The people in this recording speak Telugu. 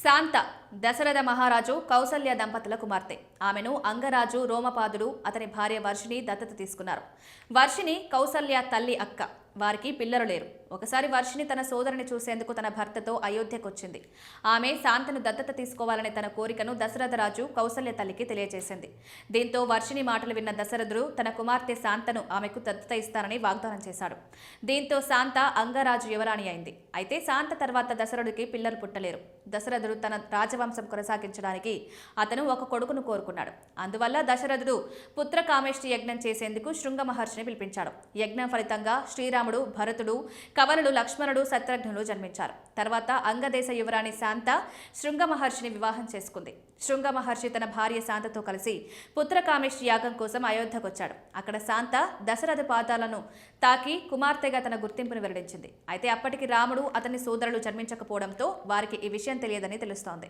శాంత దశరథ మహారాజు కౌసల్య దంపతుల కుమార్తె. ఆమెను అంగరాజు రోమపాదుడు అతని భార్య వర్షిని దత్తత తీసుకున్నారు. వర్షిని కౌసల్య తల్లి అక్క. వారికి పిల్లలు లేరు. ఒకసారి వర్షిని తన సోదరుని చూసేందుకు తన భర్తతో అయోధ్యకొచ్చింది. ఆమె శాంతను దత్తత తీసుకోవాలనే తన కోరికను దశరథరాజు కౌసల్య తల్లికి తెలియజేసింది. దీంతో వర్షిని మాటలు విన్న దశరథుడు తన కుమార్తె శాంతను ఆమెకు దత్తత ఇస్తానని వాగ్దానం చేశాడు. దీంతో శాంత అంగరాజు యువరాణి అయింది. అయితే శాంత తర్వాత దశరథుడికి పిల్లలు పుట్టలేరు. దశరథుడు తన రాజవంశం కొనసాగించడానికి అతను ఒక కొడుకును కోరుకున్నాడు. అందువల్ల దశరథుడు పుత్ర కామేష్టి యజ్ఞం చేసేందుకు శృంగ మహర్షిని పిలిపించాడు. యజ్ఞం ఫలితంగా శ్రీరాముడు, భరతుడు, కవలుడు, లక్ష్మణుడు, శత్రుఘ్నులు జన్మించారు. తర్వాత అంగదేశ యువరాణి శాంత శృంగ మహర్షిని వివాహం చేసుకుంది. శృంగ మహర్షి తన భార్య శాంతతో కలిసి పుత్రకామేష్టి యాగం కోసం అయోధ్యకొచ్చాడు. అక్కడ శాంత దశరథ పాదాలను తాకి కుమార్తెగా తన గుర్తింపును వెల్లడించింది. అయితే అప్పటికి రాముడు, అతని సోదరులు జన్మించకపోవడంతో వారికి ఈ విషయం తెలియదని తెలుస్తోంది.